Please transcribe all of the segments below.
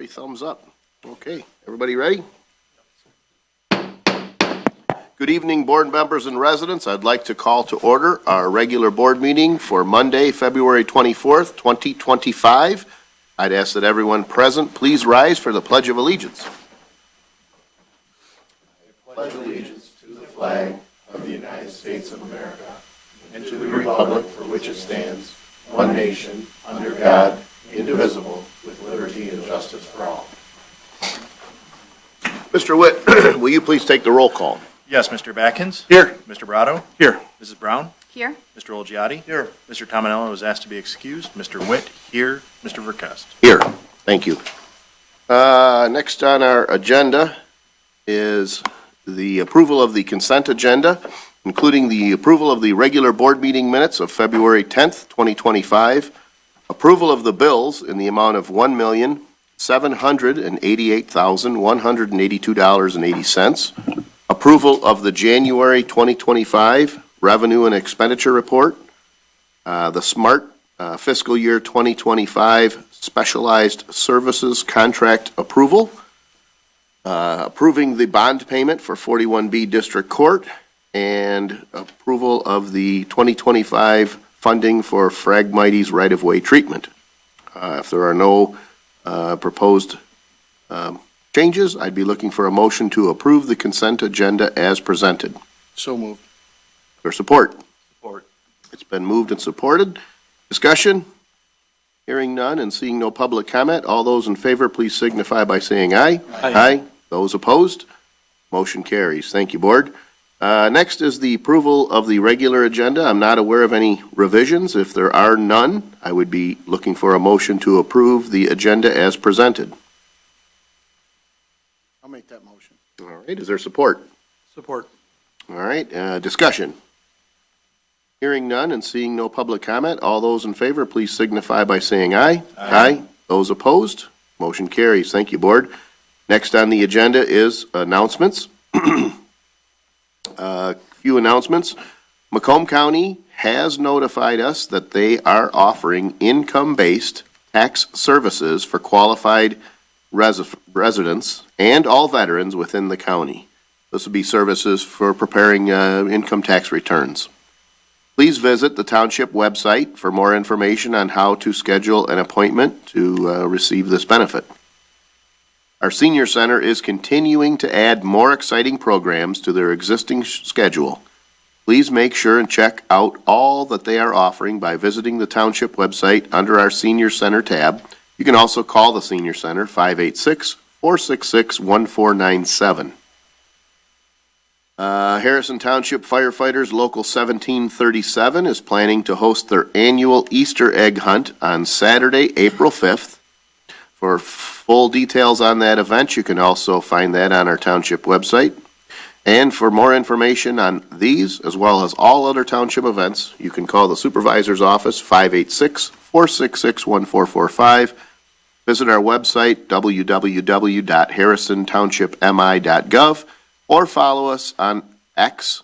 3 thumbs up. Okay, everybody ready? Good evening, board members and residents. I'd like to call to order our regular board meeting for Monday, February 24th, 2025. I'd ask that everyone present please rise for the Pledge of Allegiance. I pledge allegiance to the flag of the United States of America and to the republic for which it stands, one nation, under God, indivisible, with liberty and justice for all. Mr. Witt, will you please take the roll call? Yes, Mr. Batkins? Here. Mr. Brado? Here. Mrs. Brown? Here. Mr. Olgiati? Here. Mr. Tominello was asked to be excused. Mr. Witt, here. Mr. Verkust? Here. Thank you. Next on our agenda is the approval of the consent agenda, including the approval of the regular board meeting minutes of February 10th, 2025, approval of the bills in the amount of $1,788,182.80, approval of the January 2025 revenue and expenditure report, the SMART fiscal year 2025 specialized services contract approval, approving the bond payment for 41B District Court, and approval of the 2025 funding for Phragmites right-of-way treatment. If there are no proposed changes, I'd be looking for a motion to approve the consent agenda as presented. So moved. For support? Support. It's been moved and supported. Discussion? Hearing none and seeing no public comment, all those in favor, please signify by saying aye. Aye. Those opposed? Motion carries. Thank you, Board. Next is the approval of the regular agenda. I'm not aware of any revisions. If there are none, I would be looking for a motion to approve the agenda as presented. I'll make that motion. All right, is there support? Support. All right, discussion. Hearing none and seeing no public comment, all those in favor, please signify by saying aye. Aye. Those opposed? Motion carries. Thank you, Board. Next on the agenda is announcements. Few announcements. Macomb County has notified us that they are offering income-based tax services for qualified residents and all veterans within the county. This will be services for preparing income tax returns. Please visit the township website for more information on how to schedule an appointment to receive this benefit. Our senior center is continuing to add more exciting programs to their existing schedule. Please make sure and check out all that they are offering by visiting the township website under our senior center tab. You can also call the senior center 586-466-1497. Harrison Township Firefighters Local 1737 is planning to host their annual Easter egg hunt on Saturday, April 5th. For full details on that event, you can also find that on our township website. And for more information on these, as well as all other township events, you can call the supervisor's office, 586-466-1445. Visit our website, www.harrisontownshipmi.gov, or follow us on X,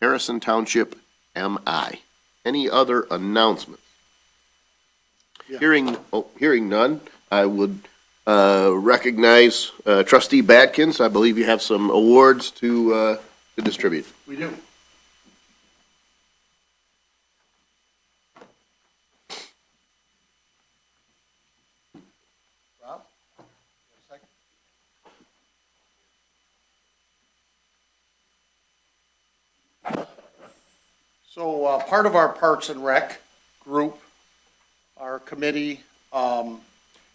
Harrison Township MI. Any other announcements? Yeah. Hearing none, I would recognize Trustee Badkins. I believe you have some awards to distribute. We do. Rob? A second? So part of our Parks and Rec group, our committee,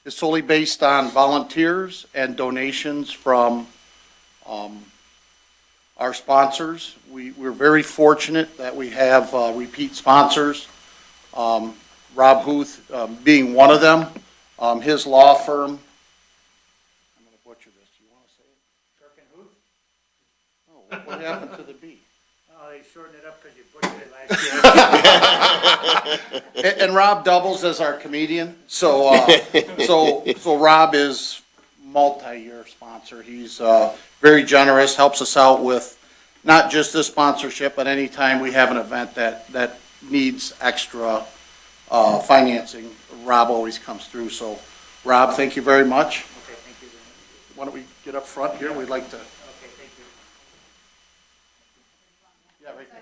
is solely based on volunteers and donations from our sponsors. We're very fortunate that we have repeat sponsors, Rob Huth being one of them. His law firm, I'm going to butcher this, do you want to say it? Kirk and Huth? Oh, what happened to the B? Oh, they shortened it up because you butchered it last year. And Rob doubles as our comedian, so Rob is multi-year sponsor. He's very generous, helps us out with not just this sponsorship, but anytime we have an event that needs extra financing, Rob always comes through. So, Rob, thank you very much. Okay, why don't we get up front here? We'd like to. Okay, thank you. Yeah, right there.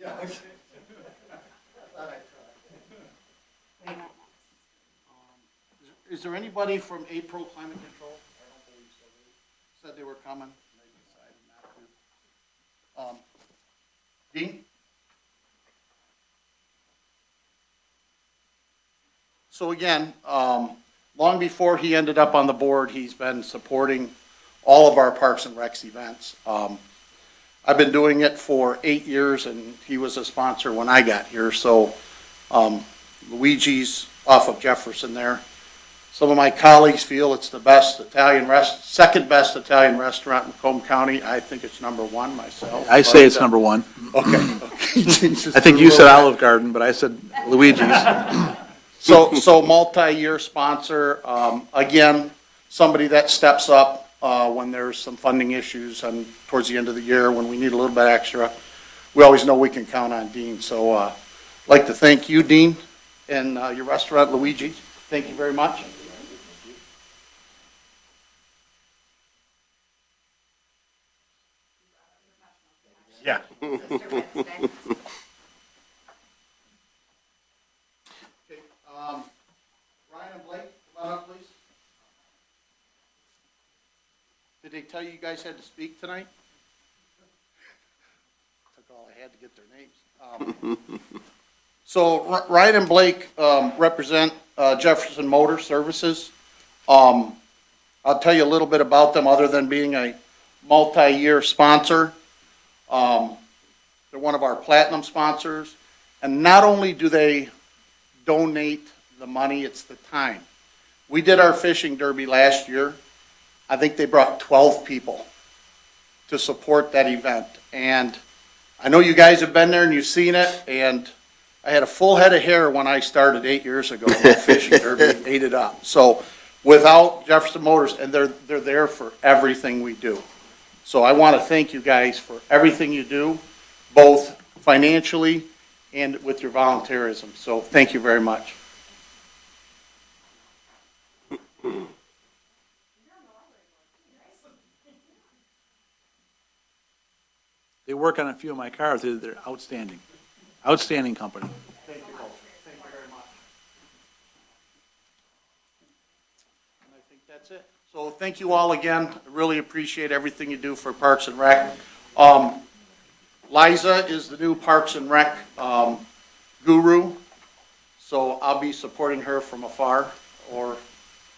Yeah. Is there anybody from April Climate Control? I don't believe so. They said they were coming. They decided not to. Dean? So again, long before he ended up on the board, he's been supporting all of our Parks and Recs events. I've been doing it for 8 years, and he was a sponsor when I got here. So Luigi's off of Jefferson there. Some of my colleagues feel it's the best second best Italian restaurant in Macomb County. I think it's number one myself. I say it's number one. Okay. I think you said Olive Garden, but I said Luigi's. So multi-year sponsor, again, somebody that steps up when there's some funding issues and towards the end of the year when we need a little bit extra. We always know we can count on Dean. So I'd like to thank you, Dean, and your restaurant, Luigi's. Thank you very much. Yeah. Okay, Ryan and Blake, come on up, please. Did they tell you you guys had to speak tonight? Took all I had to get their names. So Ryan and Blake represent Jefferson Motor Services. I'll tell you a little bit about them other than being a multi-year sponsor. They're one of our platinum sponsors. And not only do they donate the money, it's the time. We did our fishing derby last year. I think they brought 12 people to support that event. And I know you guys have been there and you've seen it, and I had a full head of hair when I started 8 years ago in the fishing derby, ate it up. So without Jefferson Motors, and they're there for everything we do. So I want to thank you guys for everything you do, both financially and with your volunteerism. So thank you very much. They work on a few of my cars. They're outstanding. Outstanding company. Thank you both. Thank you very much. And I think that's it. So thank you all again. I really appreciate everything you do for Parks and Rec. Liza is the new Parks and Rec guru, so I'll be supporting her from afar, or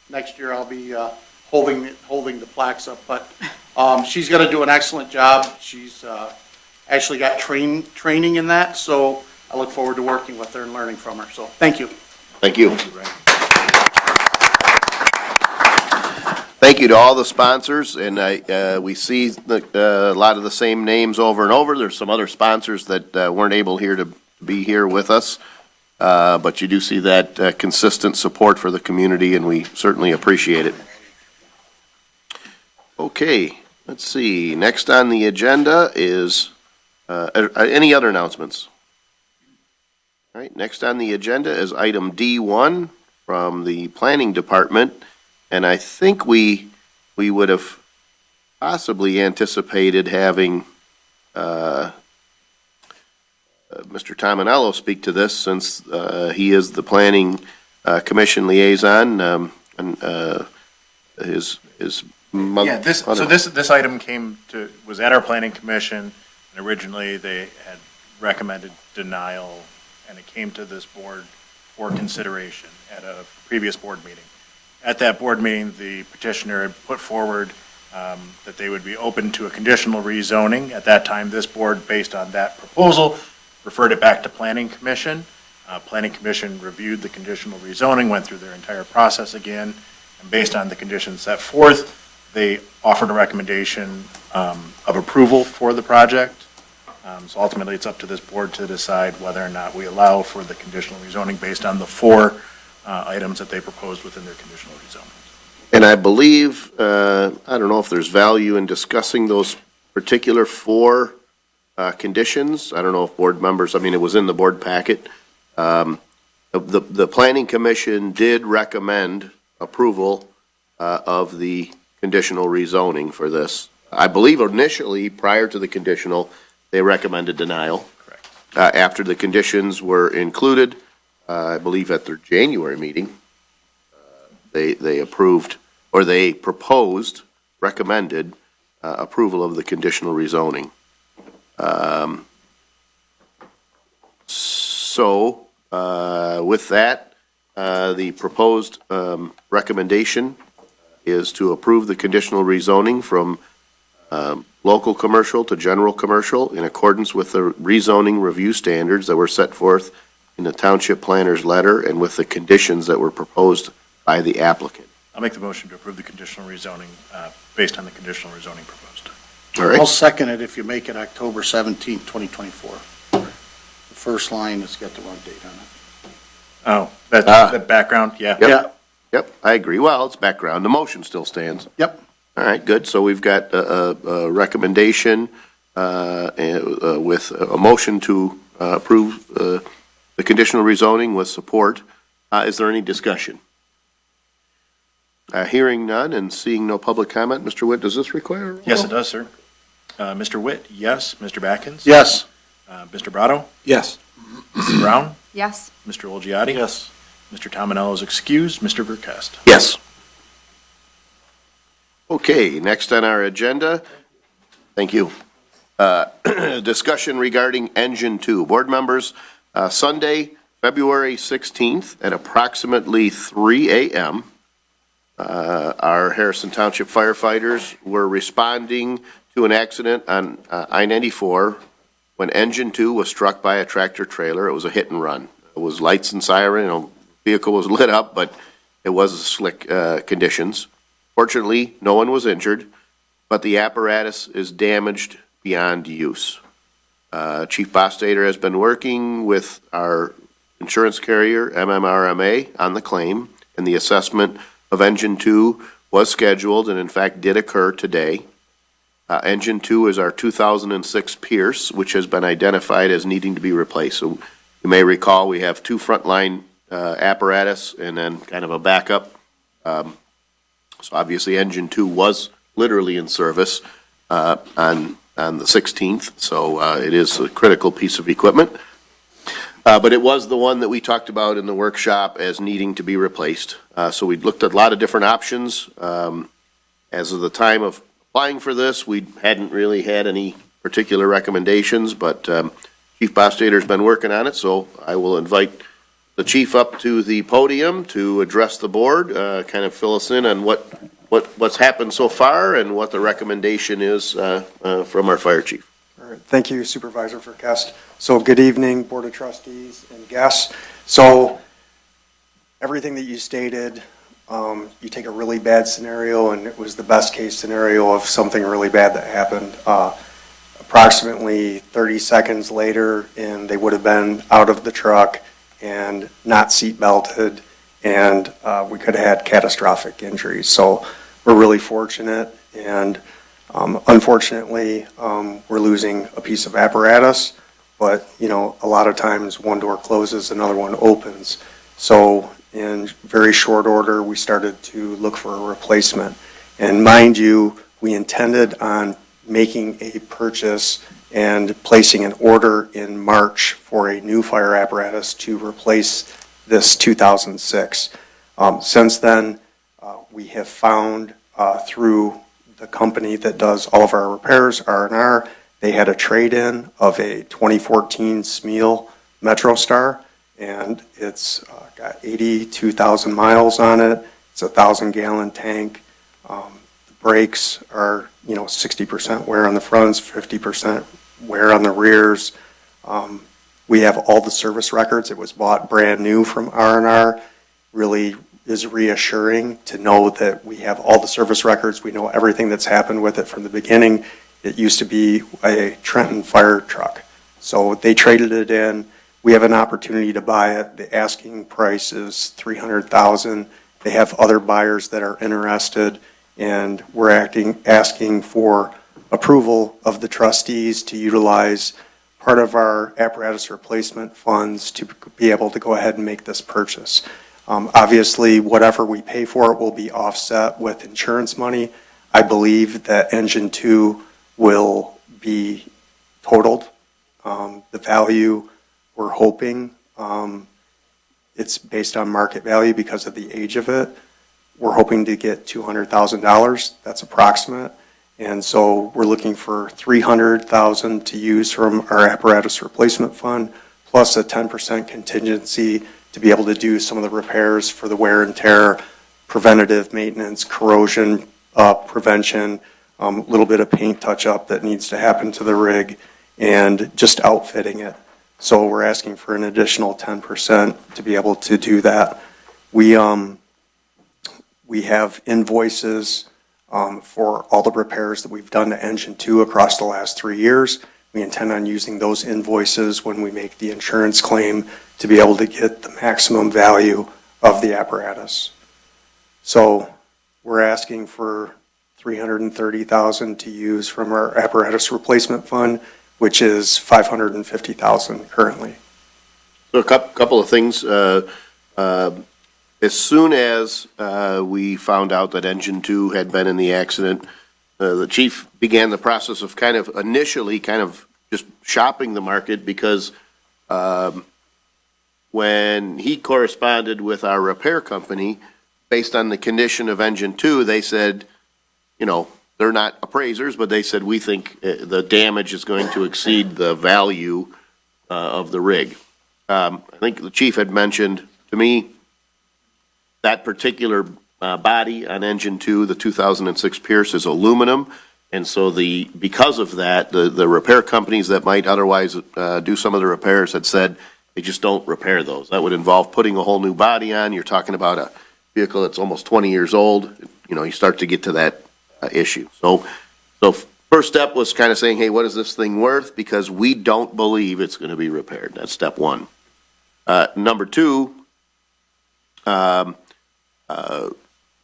next year I'll be holding the plaques up. But she's going to do an excellent job. She's actually got training in that, so I look forward to working with her and learning from her. So thank you. Thank you. Thank you to all the sponsors, and we see a lot of the same names over and over. There's some other sponsors that weren't able here to be here with us, but you do see that consistent support for the community, and we certainly appreciate it. Okay, let's see. Next on the agenda is any other announcements? All right, next on the agenda is item D1 from the Planning Department. And I think we would have possibly anticipated having Mr. Tominello speak to this, since he is the Planning Commission liaison, and his mother. Yeah, this item was at our planning commission, and originally they had recommended denial, and it came to this board for consideration at a previous board meeting. At that board meeting, the petitioner had put forward that they would be open to a conditional rezoning. At that time, this board, based on that proposal, referred it back to Planning Commission. Planning Commission reviewed the conditional rezoning, went through their entire process again, and based on the conditions set forth, they offered a recommendation of approval for the project. So ultimately, it's up to this board to decide whether or not we allow for the conditional rezoning based on the four items that they proposed within their conditional rezoning. And I believe, I don't know if there's value in discussing those particular four conditions. I don't know if board members, I mean, it was in the board packet. The Planning Commission did recommend approval of the conditional rezoning for this. I believe initially, prior to the conditional, they recommended denial. Correct. After the conditions were included, I believe at their January meeting, they approved, or they proposed, recommended approval of the conditional rezoning. So, with that, the proposed recommendation is to approve the conditional rezoning from local commercial to general commercial in accordance with the rezoning review standards that were set forth in the township planner's letter and with the conditions that were proposed by the applicant. I'll make the motion to approve the conditional rezoning, based on the conditional rezoning proposed. All I'll right, second it if you make it October 17th, 2024. The first line has got the wrong date on it. Oh, the background, yeah. Yep. Yeah, yep, I agree. Well, it's background. The motion still stands. yep. All right, good. So we've got a recommendation with a motion to approve the conditional rezoning with support. Is there any discussion? Hearing none and seeing no public comment, Mr. Witt, does this require a roll? Yes, it does, sir. Mr. Witt, yes. Mr. Batkins? Yes. Mr. Brado? Yes. Mrs. Brown? Yes. Mr. Olgiati? Yes. Mr. Tominello is excused. Mr. Verkest? Yes. Okay, next on our agenda, thank you. Discussion regarding Engine 2. Board members, Sunday, February 16th at approximately 3 a.m., our Harrison Township firefighters were responding to an accident on I-94 when Engine 2 was struck by a tractor trailer. It was a hit and run. It was lights and siren, vehicle was lit up, but it was slick conditions. Fortunately, no one was injured, but the apparatus is damaged beyond use. Chief Bostater has been working with our insurance carrier, MMRMA, on the claim, and the assessment of Engine 2 was scheduled and in fact did occur today. Engine 2 is our 2006 Pierce, which has been identified as needing to be replaced. So you may recall we have two frontline apparatus and then kind of a backup. So obviously Engine 2 was literally in service on the 16th, so it is a critical piece of equipment. But it was the one that we talked about in the workshop as needing to be replaced. So we looked at a lot of different options. As of the time of applying for this, we hadn't really had any particular recommendations, but Chief Bostater's been working on it, so I will invite the chief up to the podium to address the board, kind of fill us in on what's happened so far and what the recommendation is from our fire chief. All right, thank you Supervisor Verkest. So good evening, Board of Trustees and guests. So everything that you stated, you take a really bad scenario and it was the best case scenario of something really bad that happened. Approximately 30 seconds later and they would have been out of the truck and not seat belted, and we could have had catastrophic injuries. So we're really fortunate, and unfortunately, we're losing a piece of apparatus, but a lot of times one door closes, another one opens. So in very short order, we started to look for a replacement. And mind you, we intended on making a purchase and placing an order in March for a new fire apparatus to replace this 2006. Since then, we have found through the company that does all of our repairs, R&R, they had a trade-in of a 2014 Smeal MetroStar, and it's got 82,000 miles on it. It's a 1,000-gallon tank. The brakes are 60% wear on the fronts, 50% wear on the rears. We have all the service records. It was bought brand new from R&R. Really is reassuring to know that we have all the service records. We know everything that's happened with it from the beginning. It used to be a Trenton fire truck. So they traded it in. We have an opportunity to buy it. The asking price is $300,000. They have other buyers that are interested, and we're asking for approval of the trustees to utilize part of our apparatus replacement funds to be able to go ahead and make this purchase. Obviously, whatever we pay for it will be offset with insurance money. I believe that engine 2 will be totaled. The value, we're hoping, it's based on market value because of the age of it. We're hoping to get $200,000. That's approximate. And so we're looking for $300,000 to use from our apparatus replacement fund, plus a 10% contingency to be able to do some of the repairs for the wear and tear, preventative maintenance, corrosion prevention, a little bit of paint touch-up that needs to happen to the rig, and just outfitting it. So we're asking for an additional 10% to be able to do that. We have invoices for all the repairs that we've done to engine 2 across the last 3 years. We intend on using those invoices when we make the insurance claim to be able to get the maximum value of the apparatus. So we're asking for $330,000 to use from our apparatus replacement fund, which is $550,000 currently. So a couple of things. As soon as we found out that engine 2 had been in the accident, the chief began the process of initially just shopping the market, because when he corresponded with our repair company, based on the condition of engine 2, they said, they're not appraisers, but they said, we think the damage is going to exceed the value of the rig. I think the chief had mentioned to me that particular body on engine 2, the 2006 Pierce, is aluminum. And so because of that, the repair companies that might otherwise do some of the repairs had said they just don't repair those. That would involve putting a whole new body on. You're talking about a vehicle that's almost 20 years old. You start to get to that issue. So first step was saying, hey, what is this thing worth? Because we don't believe it's going to be repaired. That's step one. Number two, what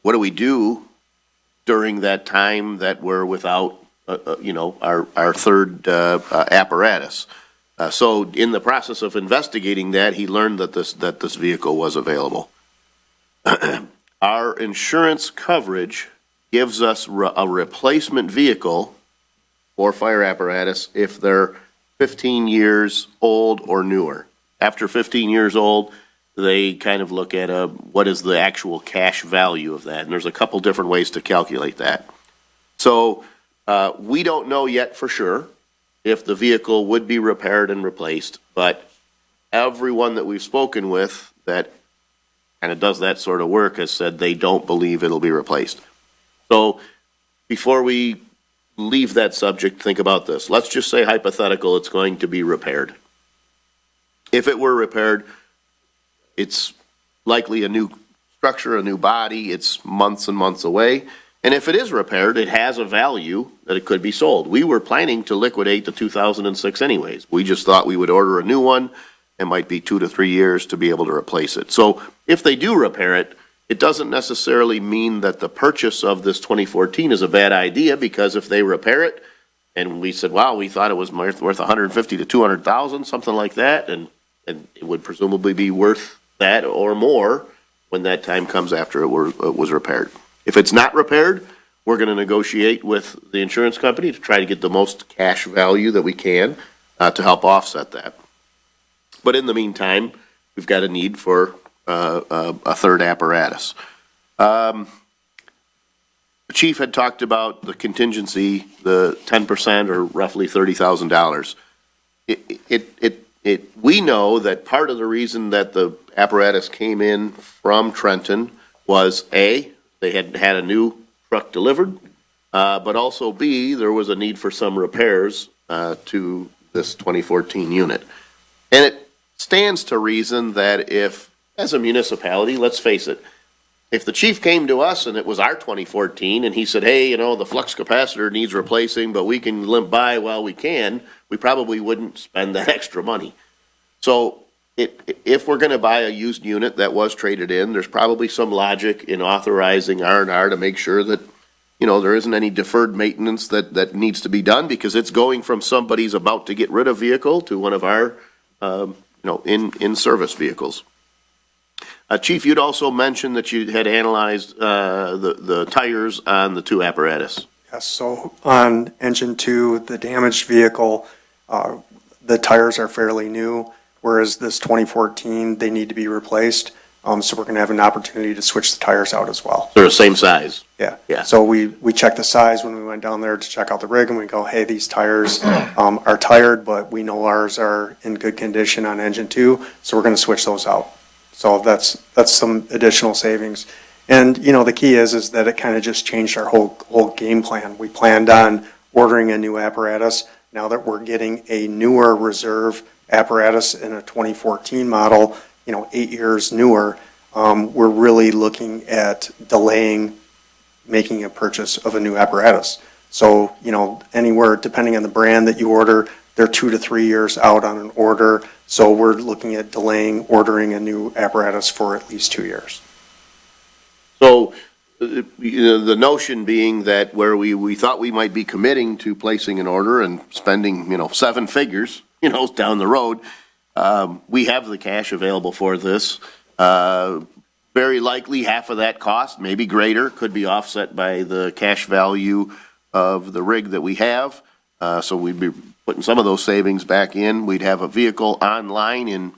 do we do during that time that we're without, our third apparatus? So in the process of investigating that, he learned that this vehicle was available. Our insurance coverage gives us a replacement vehicle for fire apparatus if they're 15 years old or newer. After 15 years old, they look at what is the actual cash value of that, and there's a couple different ways to calculate that. So we don't know yet for sure if the vehicle would be repaired and replaced, but everyone that we've spoken with that does that sort of work has said they don't believe it'll be replaced. So before we leave that subject, think about this. Let's just say hypothetical, it's going to be repaired. If it were repaired, it's likely a new structure, a new body. It's months and months away. And if it is repaired, it has a value that it could be sold. We were planning to liquidate the 2006 anyways. We just thought we would order a new one. It might be 2 to 3 years to be able to replace it. So if they do repair it, it doesn't necessarily mean that the purchase of this 2014 is a bad idea, because if they repair it, and we said, wow, we thought it was worth $150,000 to $200,000, something like that, and it would presumably be worth that or more when that time comes after it was repaired. If it's not repaired, we're going to negotiate with the insurance company to try to get the most cash value that we can to help offset that. But in the meantime, we've got a need for a third apparatus. The chief had talked about the contingency, the 10% or roughly $30,000. We know that part of the reason that the apparatus came in from Trenton was A, they had had a new truck delivered, but also B, there was a need for some repairs to this 2014 unit. And it stands to reason that if, as a municipality, let's face it, if the chief came to us and it was our 2014 and he said, hey, the flux capacitor needs replacing, but we can limp by while we can, we probably wouldn't spend that extra money. So if we're going to buy a used unit that was traded in, there's probably some logic in authorizing R&R to make sure that, there isn't any deferred maintenance that needs to be done because it's going from somebody's about to get rid of vehicle to one of our, in-service vehicles. Chief, you'd also mentioned that you had analyzed, the tires on the two apparatus. Yes, so on engine two, the damaged vehicle, the tires are fairly new, whereas this 2014, they need to be replaced. So we're going to have an opportunity to switch the tires out as well. They're the same size. Yeah. Yeah. So we checked the size when we went down there to check out the rig, and we go, hey, these tires are tired, but we know ours are in good condition on engine two, so we're going to switch those out. So that's some additional savings. And, the key is that it kind of just changed our whole game plan. We planned on ordering a new apparatus. Now that we're getting a newer reserve apparatus in a 2014 model, 8 years newer, we're really looking at delaying making a purchase of a new apparatus. So, anywhere, depending on the brand that you order, they're 2 to 3 years out on an order. So we're looking at delaying ordering a new apparatus for at least 2 years. So, the notion being that where we thought we might be committing to placing an order and spending, 7 figures, down the road, we have the cash available for this. Very likely half of that cost, maybe greater, could be offset by the cash value of the rig that we have. So we'd be putting some of those savings back in. We'd have a vehicle online in,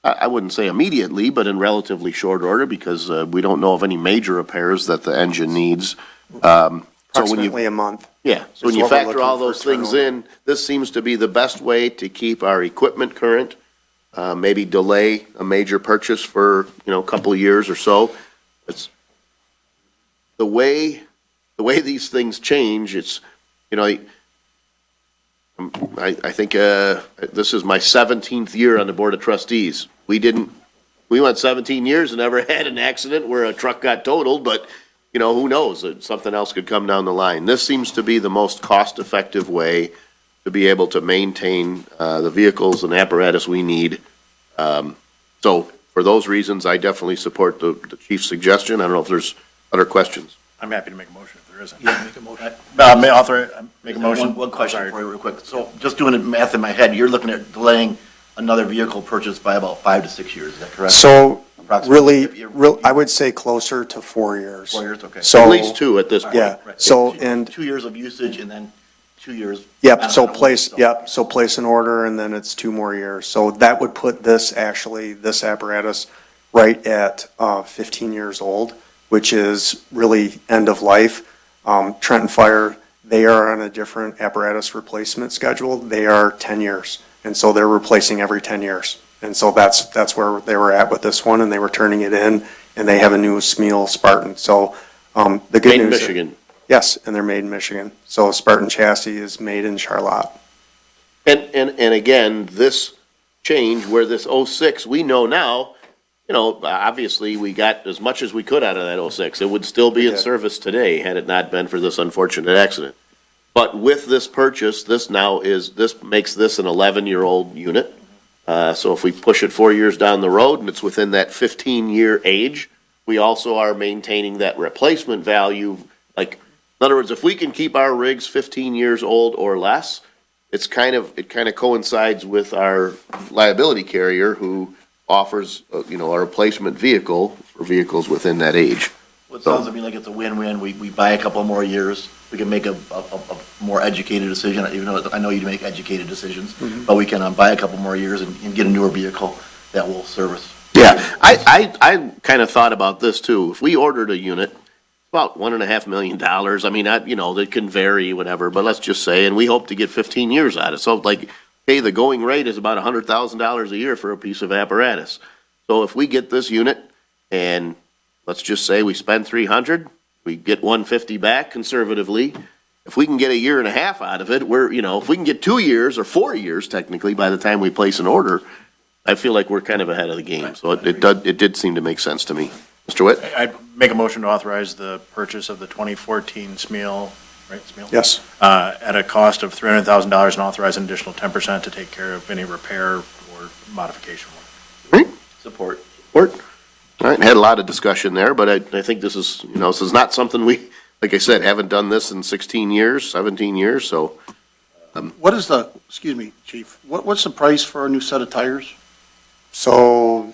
I wouldn't say immediately, but in relatively short order because we don't know of any major repairs that the engine needs. Approximately a month. Yeah, so when Is you what we're factor looking all for those things turnover. in, this seems to be the best way to keep our equipment current, maybe delay a major purchase for, a couple of years or so. It's the way these things change, it's, I think, this is my 17th year on the Board of Trustees. We went 17 years and never had an accident where a truck got totaled, but, who knows? Something else could come down the line. This seems to be the most cost-effective way to be able to maintain the vehicles and apparatus we need. So for those reasons, I definitely support the chief's suggestion. I don't know if there's other questions. I'm happy to make a motion if there isn't. Yeah, make a motion. Make a motion. One question Sorry. for you real quick. So just doing the math in my head, you're looking at delaying another vehicle purchase by about 5 to 6 years, is that correct? So Approximately. I would say closer to 4 years. 4 years, okay. So At least 2 at this point. Yeah, Right. so, Two- and, 2 years of usage and then 2 years. yep, on- so on a place, lease, yep, so place an order and then it's 2 more years. So that would put this apparatus right at 15 years old, which is really end of life. Trenton Fire, they are on a different apparatus replacement schedule. They are 10 years. And so they're replacing every 10 years. And so that's where they were at with this one, and they were turning it in, and they have a new Smeal Spartan. So, the good Made in news. Michigan. Yes, and they're made in Michigan. So Spartan chassis is made in Charlotte. And again, this change where this 06, we know now, obviously we got as much as we could out of that 06. It would still be in Yeah. service today had it not been for this unfortunate accident. But with this purchase, this makes this an 11-year-old unit. So if we push it 4 years down the road and it's within that 15-year age, we also are maintaining that replacement value. Like, in other words, if we can keep our rigs 15 years old or less, it kind of coincides with our liability carrier who offers, a replacement vehicle for vehicles within that age. Well, it sounds to me like it's a win-win. We buy a couple more years. We can make a more educated decision, even though I know you make educated decisions, but we can buy a couple more years and get a newer vehicle that will service. Yeah, I kind of thought about this too. If we ordered a unit, about $1.5 million. I mean, it can vary, whatever, but let's just say, and we hope to get 15 years out of it. So like, hey, the going rate is about $100,000 a year for a piece of apparatus. So if we get this unit and let's just say we spend 300, we get 150 back conservatively. If we can get a year and a half out of it, if we can get 2 years or 4 years technically by the time we place an order, I feel like we're kind of ahead of the game. So it did seem to make sense to me. Mr. Witt? I'd make a motion to authorize the purchase of the 2014 Smeal, right, Smeal? Yes. At a cost of $300,000 and authorize an additional 10% to take care of any repair or modification work. Support. All right, had a lot of discussion there, but I think this is not something we like I said, haven't done this in 16 years, 17 years, so What is the, excuse me, chief, what's the price for a new set of tires? So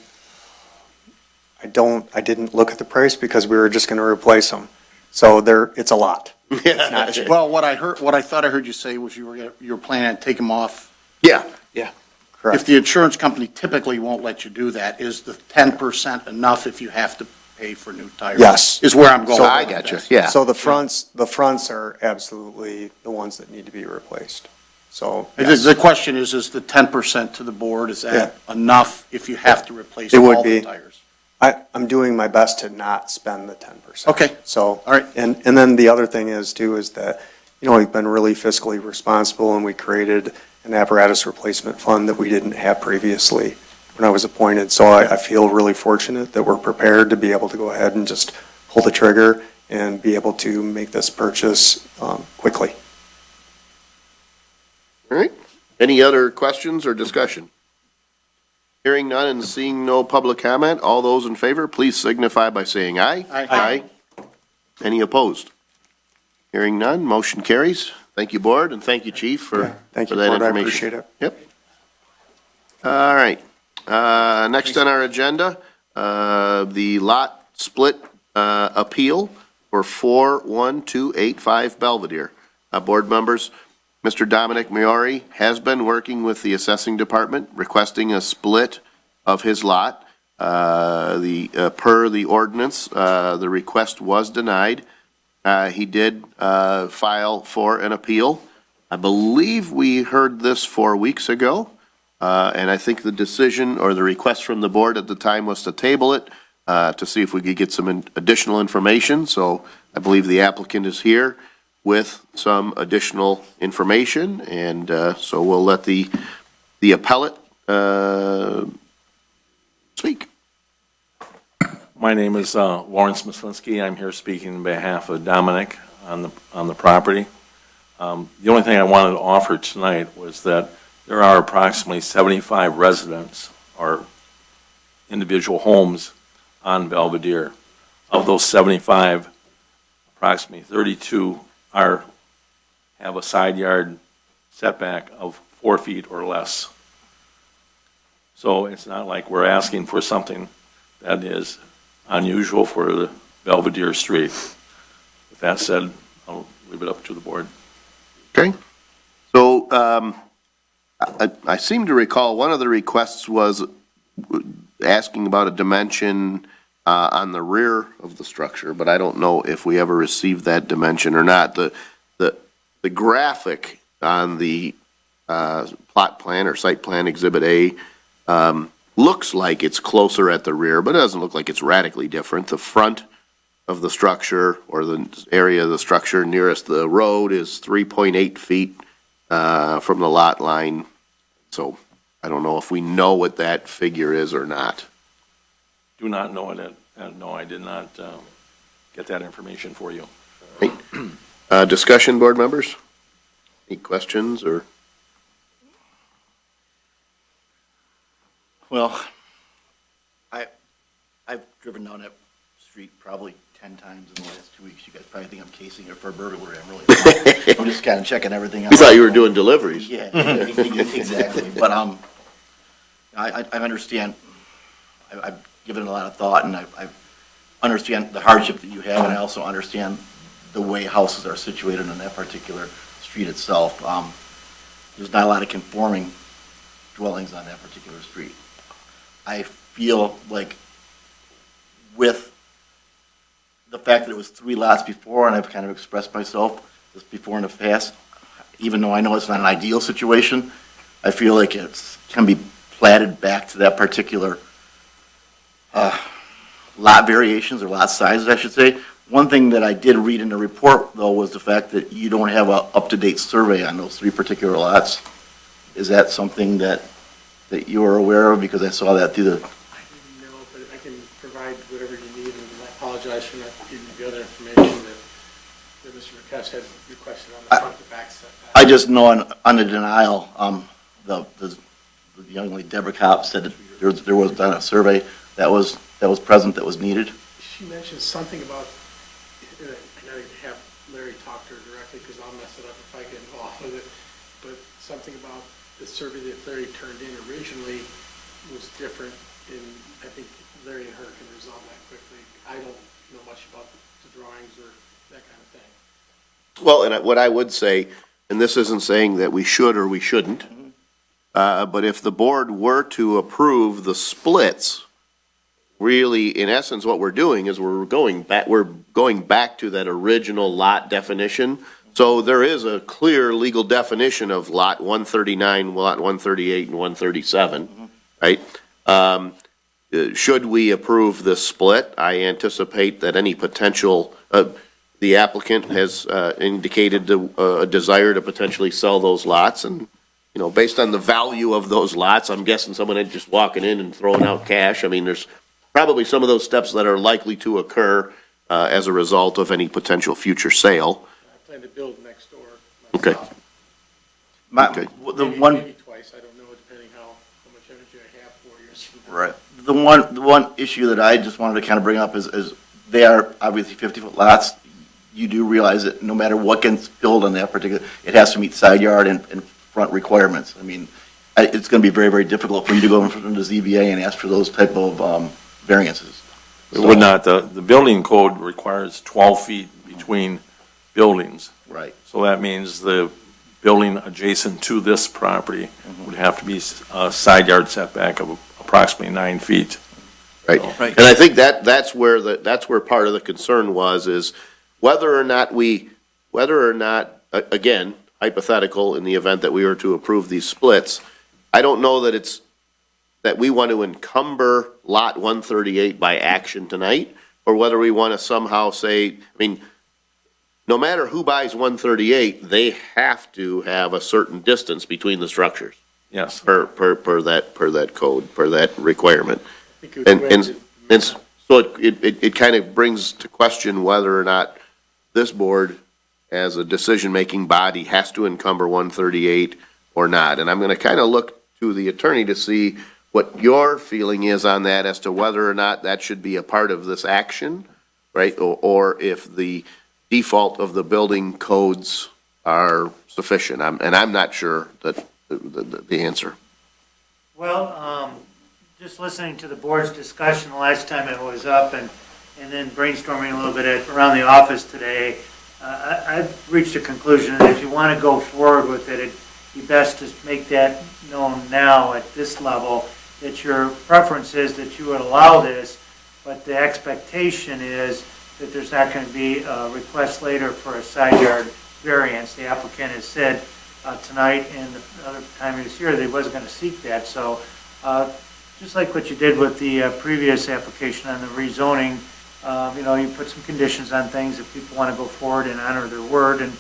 I didn't look at the price because we were just going to replace them. So it's a lot. It's not cheap. Well, what I thought I heard you say was you were planning to take them off. yeah. If Correct. the insurance company typically won't let you do that, is the 10% enough if you have to pay for new tires? Yes. Is where I'm going. I got you, yeah. So the fronts are absolutely the ones that need to be replaced. So, yes. The question is the 10% to the board, is that enough if you have to replace It would all the be. tires? I'm doing my best to not spend the 10%. Okay. So. All right. And then the other thing is that, we've been really fiscally responsible and we created an apparatus replacement fund that we didn't have previously when I was appointed. So I feel really fortunate that we're prepared to be able to go ahead and just pull the trigger and be able to make this purchase quickly. All right. Any other questions or discussion? Hearing none and seeing no public comment, all those in favor, please signify by saying aye. Aye. Any opposed? Hearing none, motion carries. Thank you, board, and thank you, chief, for Thank you, that Board. I information. appreciate it. Yep. All right. Next on our agenda, the lot split appeal for 41285 Belvedere. Board members, Mr. Dominic Maori has been working with the assessing department requesting a split of his lot. Per the ordinance, the request was denied. He did file for an appeal. I believe we heard this 4 weeks ago, and I think the decision or the request from the board at the time was to table it to see if we could get some additional information. So I believe the applicant is here with some additional information, and so we'll let the appellate speak. My name is Lawrence Mislinski. I'm here speaking on behalf of Dominic on the property. The only thing I wanted to offer tonight was that there are approximately 75 residents or individual homes on Belvedere. Of those 75, approximately 32 have a side yard setback of 4 feet or less. So it's not like we're asking for something that is unusual for the Belvedere Street. With that said, I'll leave it up to the board. Okay. So I seem to recall one of the requests was asking about a dimension on the rear of the structure, but I don't know if we ever received that dimension or not. The graphic on the plot plan or site plan Exhibit A looks like it's closer at the rear, but it doesn't look like it's radically different. The front of the structure or the area of the structure nearest the road is 3.8 feet from the lot line. So I don't know if we know what that figure is or not. Do not know it. No, I did not get that information for you. Discussion, board members? Any questions or? Well, I've driven down that street probably 10 times in the last 2 weeks. You guys probably think I'm casing it for a burglary. I'm really not. I'm just kind of checking everything out. We thought you were doing deliveries. Yeah, exactly. But I understand. I've given it a lot of thought, and I understand the hardship that you have, and I also understand the way houses are situated on that particular street itself. There's not a lot of conforming dwellings on that particular street. I feel like with the fact that it was 3 lots before, and I've kind of expressed myself just before in the past, even though I know it's not an ideal situation, I feel like it can be platted back to that particular lot variations or lot sizes, I should say. One thing that I did read in the report, though, was the fact that you don't have an up-to-date survey on those 3 particular lots. Is that something that you are aware of? Because I saw that through the... I didn't know, but I can provide whatever you need, and I apologize for not giving you the other information that Mr. McCess had requested on the front to back setback. I just know on the denial, the young lady, Deborah Kopp, said that there was done a survey that was present, that was needed. She mentioned something about, I know you have Larry talk to her directly, because I'll mess it up if I get involved with it. But something about the survey that Larry turned in originally was different, and I think Larry and her can resolve that quickly. I don't know much about the drawings or that kind of thing. Well, and what I would say, and this isn't saying that we should or we shouldn't, but if the board were to approve the splits, really, in essence, what we're doing is we're going back to that original lot definition. So there is a clear legal definition of lot 139, lot 138, and 137, right? Should we approve this split, I anticipate that any potential, the applicant has indicated a desire to potentially sell those lots, and, you know, based on the value of those lots, I'm guessing someone ain't just walking in and throwing out cash. I mean, there's probably some of those steps that are likely to occur as a result of any potential future sale. I plan to build next door Okay. myself. Okay. The Maybe- one, Maybe twice, I don't know, depending how much energy I have 4 years from now. right, the one issue that I just wanted to kind of bring up is they are obviously 50-foot lots. You do realize that no matter what gets built on that particular, it has to meet side yard and front requirements. I mean, it's going to be very, very difficult for you to go in front of the ZBA and ask for those type of variances. It would not, the building code requires 12 feet between buildings. Right. So that means the building adjacent to this property would have to be a side yard setback of approximately 9 feet. Right. Right. And I think that's where part of the concern was, is whether or not, again, hypothetical, in the event that we were to approve these splits, I don't know that we want to encumber lot 138 by action tonight, or whether we want to somehow say, I mean, no matter who buys 138, they have to have a certain distance between the structures Yes. per that code, per that requirement. I think it would And, go into- and so it kind of brings to question whether or not this board, as a decision-making body, has to encumber 138 or not. And I'm going to kind of look to the attorney to see what your feeling is on that, as to whether or not that should be a part of this action, right? Or if the default of the building codes are sufficient. I'm not sure that the answer. Well, just listening to the board's discussion the last time it was up, and then brainstorming a little bit around the office today, I've reached a conclusion that if you want to go forward with it, it'd be best to make that known now at this level, that your preference is that you would allow this, but the expectation is that there's not going to be a request later for a side yard variance. The applicant has said tonight and the other time he was here that he wasn't going to seek that. So just like what you did with the previous application on the rezoning, you put some conditions on things if people want to go forward and honor their word. And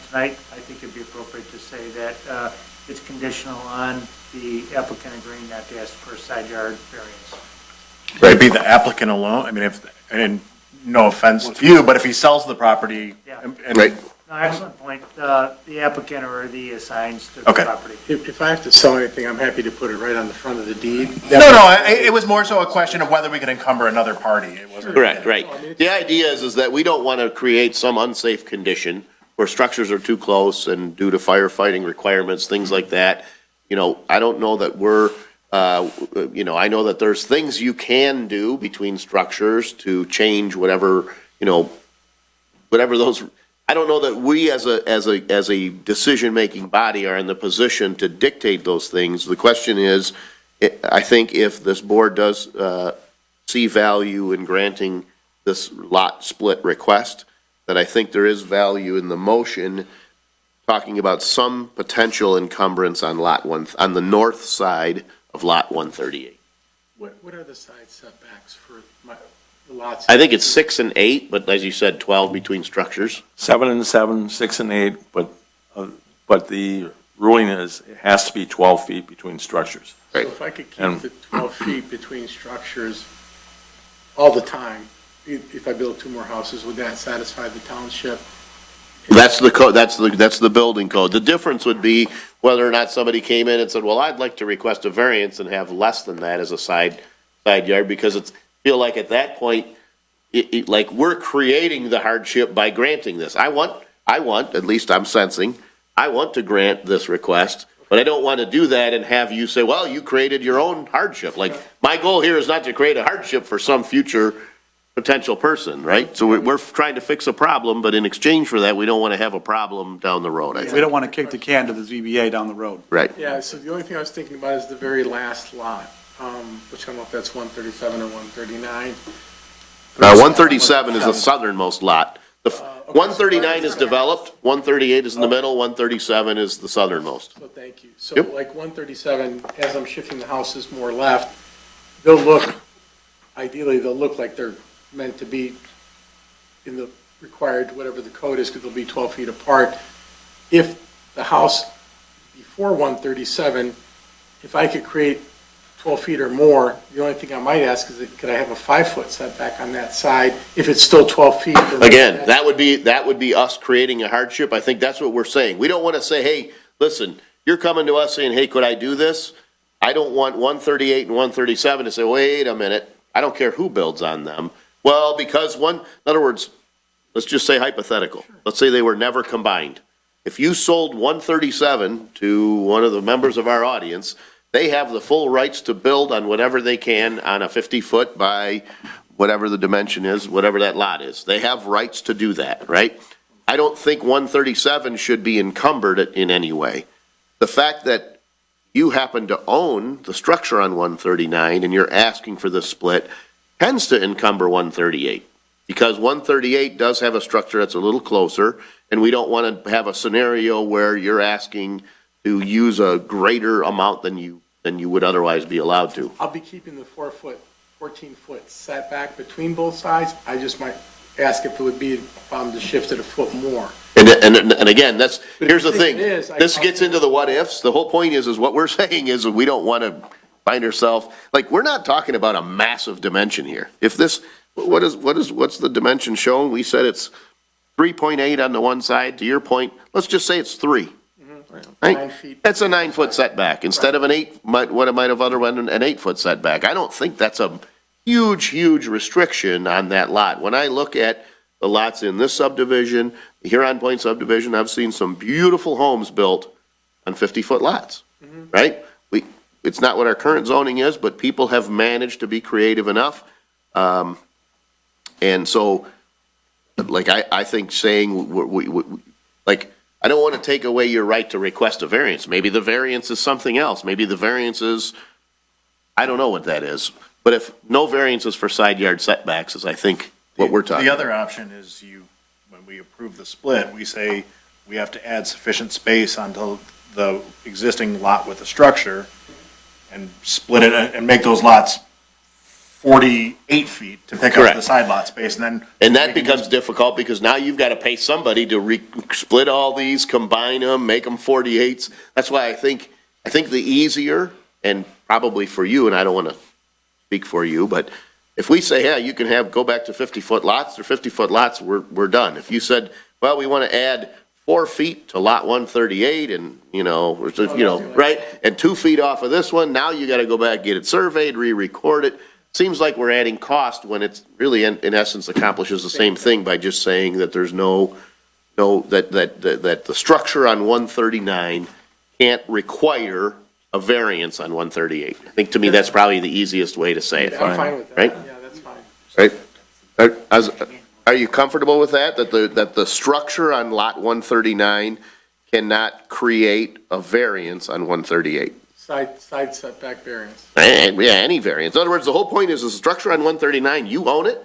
tonight, I think it'd be appropriate to say that it's conditional on the applicant agreeing not to ask for a side yard variance. Would it be the applicant alone? I mean, and no offense to you, but if he sells the property. Yeah. and- Right. No, excellent point. The applicant or the assigns to the Okay. property. If I have to sell anything, I'm happy to put it right on the front of the deed. It was more so a question of whether we could encumber another party. It wasn't. Correct, right. The idea is that we don't want to create some unsafe condition where structures are too close and due to firefighting requirements, things like that. I don't know that I know that there's things you can do between structures to change whatever those, I don't know that we as a decision-making body are in the position to dictate those things. The question is, I think if this board does see value in granting this lot split request, that I think there is value in the motion talking about some potential encumbrance on on the north side of lot 138. What are the side setbacks for the lots? I think it's 6 and 8, but as you said, 12 between structures. 7 and 7, 6 and 8, but the ruling is it has to be 12 feet between structures. So if I could keep And- the 12 feet between structures all the time, if I build 2 more houses, would that satisfy the township? That's the code, that's the building code. The difference would be whether or not somebody came in and said, well, I'd like to request a variance and have less than that as a side yard, because feel like at that point, like we're creating the hardship by granting this. I want I want, at least I'm sensing, I want to grant this request, but I don't want to do that and have you say, well, you created your own hardship. Like, my goal here is not to create a hardship for some future potential person, right? So we're trying to fix a problem, but in exchange for that, we don't want to have a problem down the road, I We think. don't want to kick the can to the ZBA down the road. Right. Yeah, so the only thing I was thinking about is the very last lot, which I don't know if that's 137 or 139. 137 is the southernmost lot. The 139 is developed, 138 is in the middle, 137 is the southernmost. So thank you. So Yep. like 137, as I'm shifting the houses more left, they'll look, ideally, they'll look like they're meant to be in the required, whatever the code is, because they'll be 12 feet apart. If the house before 137, if I could create 12 feet or more, the only thing I might ask is, could I have a 5-foot setback on that side if it's still 12 feet? Again, that would be us creating a hardship. I think that's what we're saying. We don't want to say, hey, listen, you're coming to us saying, hey, could I do this? I don't want 138 and 137 to say, wait a minute, I don't care who builds on them. Well, because in other words, let's just say hypothetical. Let's say they were never combined. If you sold 137 to one of the members of our audience, they have the full rights to build on whatever they can on a 50-foot by whatever the dimension is, whatever that lot is. They have rights to do that, right? I don't think 137 should be encumbered in any way. The fact that you happen to own the structure on 139 and you're asking for the split tends to encumber 138, because 138 does have a structure that's a little closer, and we don't want to have a scenario where you're asking to use a greater amount than you would otherwise be allowed to. I'll be keeping the 14-foot setback between both sides. I just might ask if it would be to shift it a foot more. And again, here's the if thing. it is, This gets into the what ifs. The whole point is what we're saying is we don't want to find ourselves, like, we're not talking about a massive dimension here. If this, what's the dimension shown? We said it's 3.8 on the one side. To your point, let's just say it's 3. Right? 9 feet. That's a 9-foot setback instead of an 8, what it might have otherwise been an 8-foot setback. I don't think that's a huge restriction on that lot. When I look at the lots in this subdivision, the Huron Point subdivision, I've seen some beautiful homes built on 50-foot lots, right? It's not what our current zoning is, but people have managed to be creative enough. And so, like, I think saying, like, I don't want to take away your right to request a variance. Maybe the variance is something else. Maybe the variance is, I don't know what that is. But if no variances for side yard setbacks is, I think, what we're talking The about. other option is when we approve the split, we say we have to add sufficient space onto the existing lot with the structure and split it and make those lots 48 feet to pick up Correct. the side lot space, and then. And that becomes difficult because now you've got to pay somebody to split all these, combine them, make them 48s. That's why I think the easier, and probably for you, and I don't want to speak for you, but if we say, yeah, you can go back to 50-foot lots, they're 50-foot lots, we're done. If you said, well, we want to add 4 feet to lot 138 and, right? And 2 feet off of this one, now you got to go back, get it surveyed, re-record it. Seems like we're adding cost when it's really, in essence, accomplishes the same thing by just saying that there's that the structure on 139 can't require a variance on 138. I think to me, that's probably the easiest way to say it. I'm fine with that. Right? Yeah, that's fine. Right? Are you comfortable with that the structure on lot 139 cannot create a variance on 138? Side setback variance. And, yeah, any variance. In other words, the whole point is the structure on 139, you own it,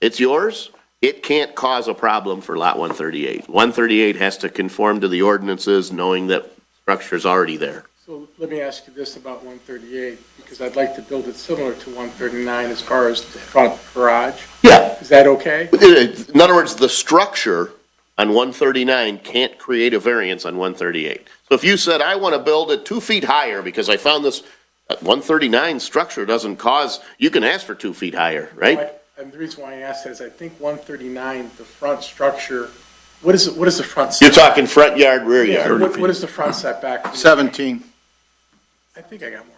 it's yours, it can't cause a problem for lot 138. 138 has to conform to the ordinances, knowing that structure's already there. So let me ask you this about 138, because I'd like to build it similar to 139 as far as the front garage. Yeah. Is that okay? In other words, the structure on 139 can't create a variance on 138. So if you said, I want to build it 2 feet higher because I found this 139 structure doesn't cause, you can ask for 2 feet higher, right? And the reason why I asked that is I think 139, the front structure, what is the front? You're setback? talking front yard, rear yard. What is the front setback? 17. I think I got more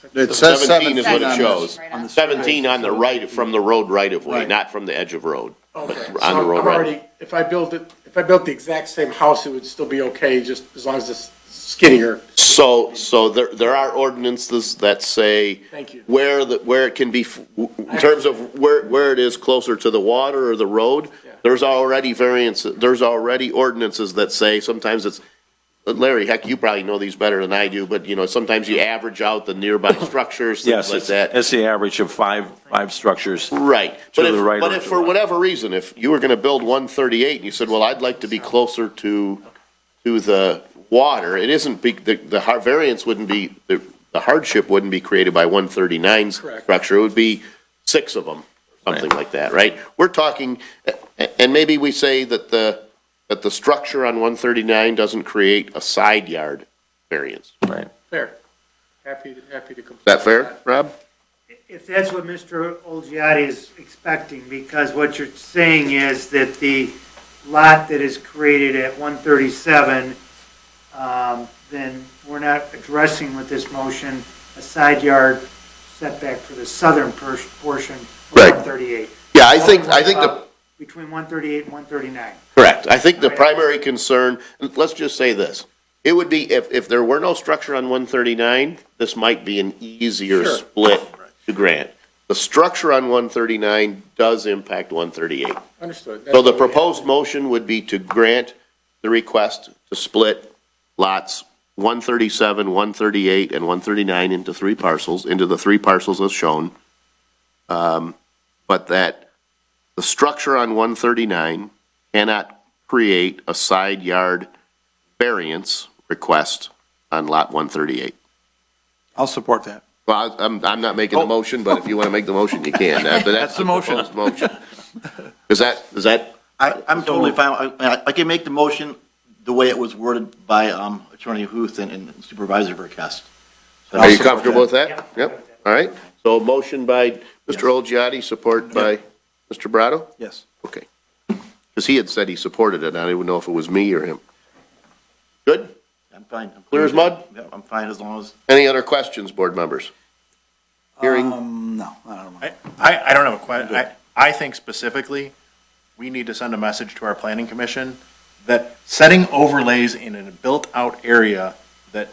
than that. It says 17 is what it 17 on shows. this. 17 on the right, from the road right of way, not from the edge of road. Okay, so on the road, I'm right? already, if I built the exact same house, it would still be okay, just as long as it's skinnier. So there are ordinances that say Thank you. where it can be, in terms of where it is closer to the water or the road, Yeah. there's already variances, there's already ordinances that say, sometimes it's, Larry, heck, you probably know these better than I do, but sometimes you average out the nearby structures, Yes, things like that. it's the average of five structures. Right. To But the right but or if to for the left. whatever reason, if you were gonna build 138 and you said, well, I'd like to be closer to the water, it isn't, the variance wouldn't be, the hardship wouldn't be created by 139's Correct. structure, it would be 6 of them, something like that, right? We're talking, and maybe we say that the structure on 139 doesn't create a side yard variance. Is Right. Fair. Happy to complete. that fair, Rob? If that's what Mr. Olgiati is expecting, because what you're saying is that the lot that is created at 137, then we're not addressing with this motion a side yard setback for the southern portion of Right. 138. Yeah, I think the. Between 138 and 139. Correct. I think the primary concern, let's just say this. It would be, if there were no structure on 139, this might be an easier Sure. split to grant. The structure on 139 does impact 138. Understood. So the proposed motion would be to grant the request to split lots 137, 138, and 139 into the three parcels as shown. But that the structure on 139 cannot create a side yard variance request on lot 138. I'll support that. Well, I'm not making the motion, but if you want to make the motion, you can. But that's the motion. proposed motion. Is that, I'm totally fine. I can make the motion the way it was worded by Attorney Huth and Supervisor Verkest. are you comfortable with Yeah. that? Yep, all right. So motion by Mr. Olgiati, support by Mr. Brado? Yes. Okay. Because he had said he supported it, I don't even know if it was me or him. Good? I'm fine. I'm Clear as mud? Yeah, I'm fine as long as, Any other questions, board members? Hearing, No, I don't know. I don't have a question. I think specifically, we need to send a message to our planning commission that setting overlays in a built-out area that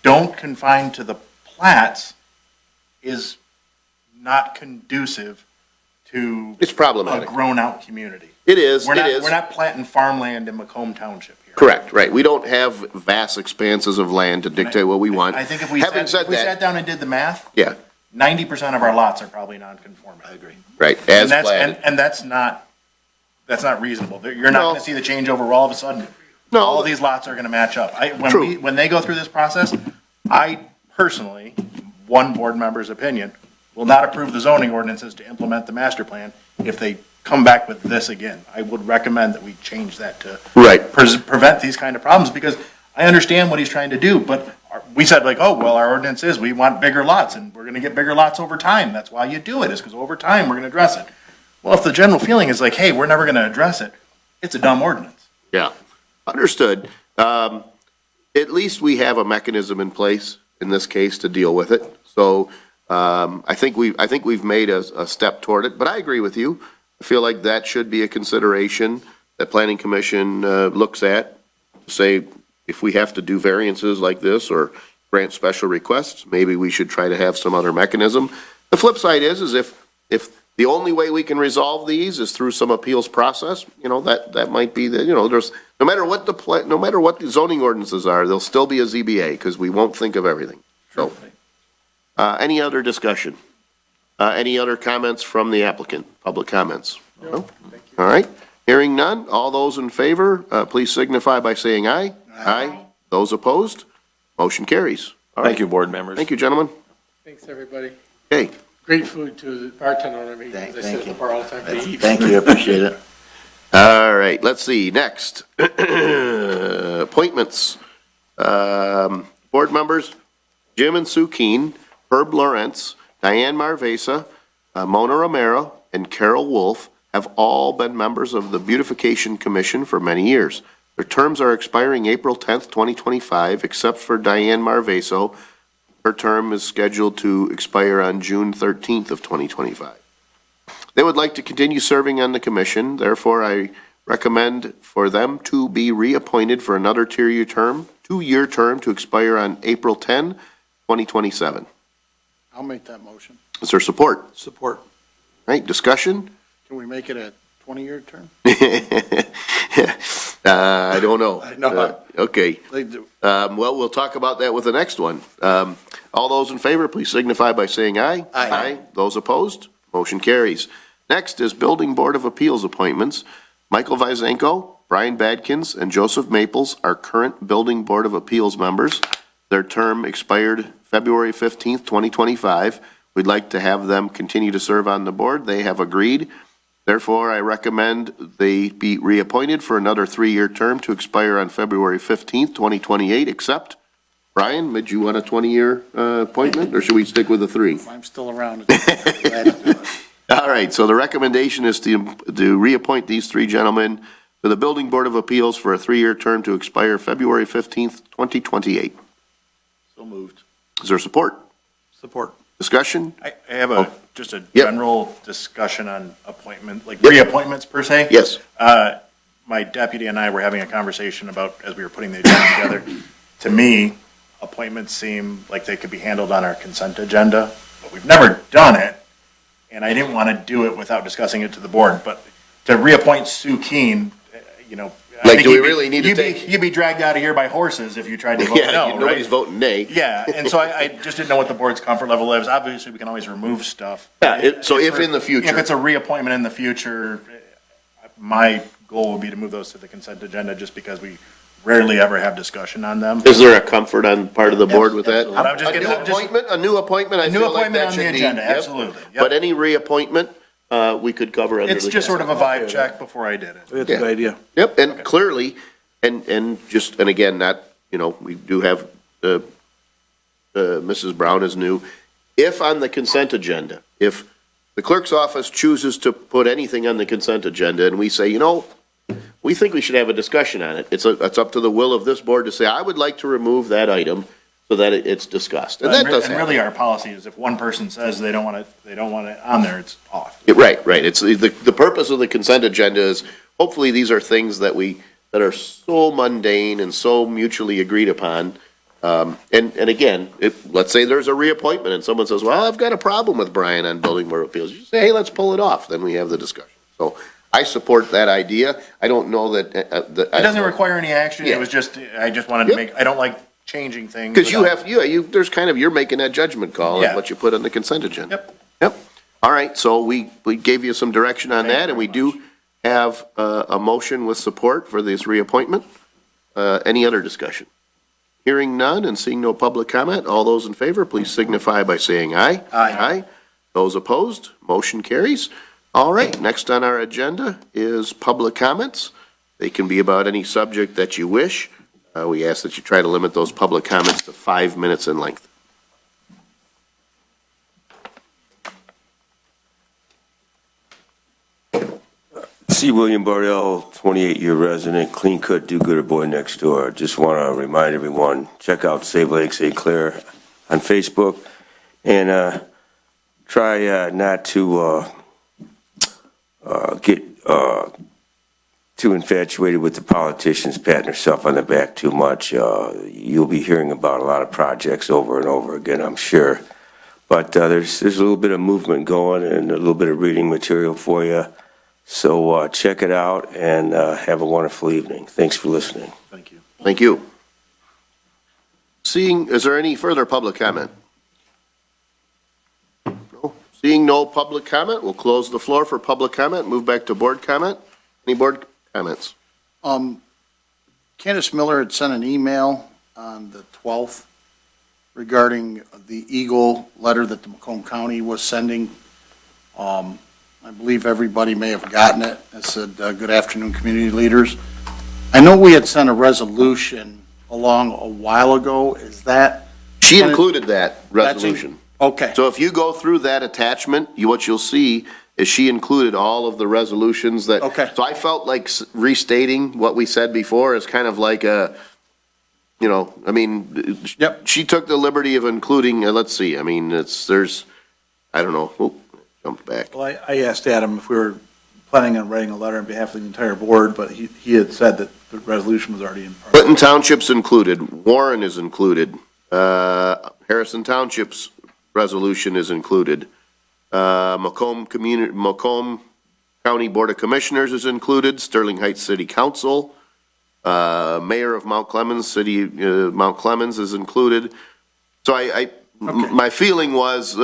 don't confine to the plats is not conducive to it's a problematic. grown-out community. It is, We're it not, is. we're not planting farmland in Macomb Township here. Correct, right. We don't have vast expanses of land to dictate what we want. I think if we Having sat, said if we that, sat down and did the math, yeah, 90% of our lots are probably non-conforming. I agree. right, And as that's, platted. and that's not reasonable. You're not No. gonna see the changeover where all of a sudden, all No, of these lots are gonna match up. True. When they go through this process, I personally, one board member's opinion, will not approve the zoning ordinances to implement the master plan if they come back with this again. I would recommend that we change that to right, prevent these kind of problems, because I understand what he's trying to do, but we said like, oh, well, our ordinance is, we want bigger lots, and we're gonna get bigger lots over time. That's why you do it, is because over time, we're gonna address it. Well, if the general feeling is like, hey, we're never gonna address it, it's a dumb ordinance. yeah, understood. At least we have a mechanism in place in this case to deal with it. So, I think we've made a step toward it, but I agree with you. I feel like that should be a consideration that planning commission, looks at. Say, if we have to do variances like this or grant special requests, maybe we should try to have some other mechanism. The flip side is if the only way we can resolve these is through some appeals process, that might be there's, no matter what the zoning ordinances are, there'll still be a ZBA, because we won't think of everything. So, any other discussion? Any other comments from the applicant? Public comments? No? All right. Hearing none, all those in favor, please signify by saying aye. Aye. Those opposed? Motion carries. All right. Thank you, board members. Thank you, gentlemen. Thanks, everybody. Okay. Great food to the bartender on every, Thank as I sit at you. the bar all the time to eat. Thank you, I appreciate it. All right, let's see, next. Appointments. Board members, Jim and Sue Keen, Herb Lawrence, Diane Marvesa, Mona Romero, and Carol Wolf have all been members of the Beautification Commission for many years. Their terms are expiring April 10th, 2025, except for Diane Marveso. Her term is scheduled to expire on June 13th of 2025. They would like to continue serving on the commission, therefore I recommend for them to be reappointed for another two-year term to expire on April 10, 2027. I'll make that motion. Is there support? Support. Right, discussion? Can we make it a 20-year term? I don't know. I know. Okay. They do. Well, we'll talk about that with the next one. All those in favor, please signify by saying aye. Aye. Those opposed, motion carries. Next is Building Board of Appeals appointments. Michael Vyzenko, Brian Badkins, and Joseph Maples are current Building Board of Appeals members. Their term expired February 15th, 2025. We'd like to have them continue to serve on the board. They have agreed. Therefore, I recommend they be reappointed for another three-year term to expire on February 15th, 2028, except, Brian, did you want a 20-year appointment, or should we stick with the three? If I'm still around. Glad to do it. All right, so the recommendation is to reappoint these three gentlemen to the Building Board of Appeals for a three-year term to expire February 15th, 2028. So moved. Is there support? Support. Discussion? I have just a Yep. general discussion on appointment, like reappointments per se. Yes. My deputy and I were having a conversation about, as we were putting the agenda together, to me, appointments seem like they could be handled on our consent agenda, but we've never done it, and I didn't want to do it without discussing it to the board, but to reappoint Sue Keen, you know. I Like, think do we you'd be- really need to You'd be dragged out of here by horses if you tried to vote Yeah, no, nobody's right? voting nay. Yeah, and so I just didn't know what the board's comfort level is. Obviously, we can always remove stuff. Yeah, so if in the future. If it's a reappointment in the future, my goal would be to move those to the consent agenda just because we rarely ever have discussion on them. Is there a comfort on part of the board with that? Absolutely. I'm just A new getting- appointment, a new appointment, I A new feel like appointment that on the should be. agenda, Yep. absolutely. Yep. But any reappointment, we could cover under the. It's just sort of a vibe check before I did it. That's a good idea. Yep, and clearly, and again, not, we do have, Mrs. Brown is new. If on the consent agenda, if the clerk's office chooses to put anything on the consent agenda and we say, we think we should have a discussion on it, it's up to the will of this board to say, I would like to remove that item so that it's discussed. And that does And happen. really, our policy is if one person says they don't want it on there, it's off. Yeah, right. It's, the purpose of the consent agenda is, hopefully, these are things that that are so mundane and so mutually agreed upon. And again, let's say there's a reappointment and someone says, well, I've got a problem with Brian on Building Board of Appeals. You say, hey, let's pull it off. Then we have the discussion. So I support that idea. I don't know that. It doesn't require any action. Yeah. It was just, I just wanted to Yep. I don't like changing things. Because without- there's you're making that judgment call Yeah. on what you put on the consent agenda. Yep. All right, so we gave you some direction on Thank you that, and we very do have a motion with support for this reappointment. Any other discussion? Hearing none and seeing no public comment, all those in favor, please signify by saying aye. Aye. Those opposed, motion carries. All right, next on our agenda is public comments. They can be about any subject that you wish. We ask that you try to limit those public comments to 5 minutes in length. C. William Bardell, 28-year resident, clean cut, do-gooder boy next door. Just want to remind everyone, check out Save Lake St. Clair on Facebook, and try not to get too infatuated with the politicians patting themselves on the back too much. You'll be hearing about a lot of projects over and over again, I'm sure. But there's a little bit of movement going and a little bit of reading material for you. So check it out and have a wonderful evening. Thanks for listening. Thank you. Thank you. Is there any further public comment? No. Seeing no public comment, we'll close the floor for public comment, move back to board comment. Any board comments? Candace Miller had sent an email on the 12th regarding the Eagle letter that the Macomb County was sending. I believe everybody may have gotten it. It said, good afternoon, community leaders. I know we had sent a resolution along a while ago. Is that? She included that resolution. Okay. So if you go through that attachment, what you'll see is she included all of the resolutions that. Okay. So I felt like restating what we said before is kind of like a, Yep. she took the liberty of including, let's see, I mean, I don't know. comes back. Well, I asked Adam if we were planning on writing a letter on behalf of the entire board, but he had said that the resolution was already in. Clinton Township's included, Warren is included, Harrison Township's resolution is included, Macomb County Board of Commissioners is included, Sterling Heights City Council, Mayor of Mount Clemens, Mount Clemens is included. So my feeling was,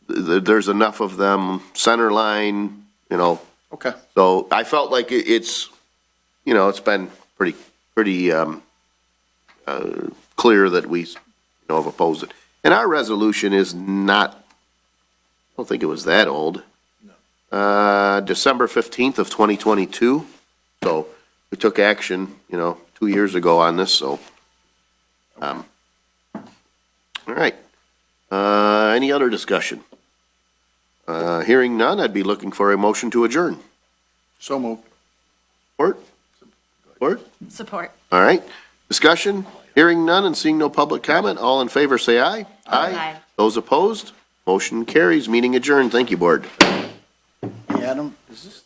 there's enough of them, center line, Okay. so I felt like it's, it's been pretty clear that we, have opposed it. And our resolution is not, I don't think it was that old. December 15th of 2022. So we took action, 2 years ago on this, so. All right. Any other discussion? Hearing none, I'd be looking for a motion to adjourn. So moved. Support? Support? Support. All right. Discussion? Hearing none and seeing no public comment, all in favor say aye. Aye. Those opposed? Motion carries. Meeting adjourned. Thank you, board. Hey, Adam, is this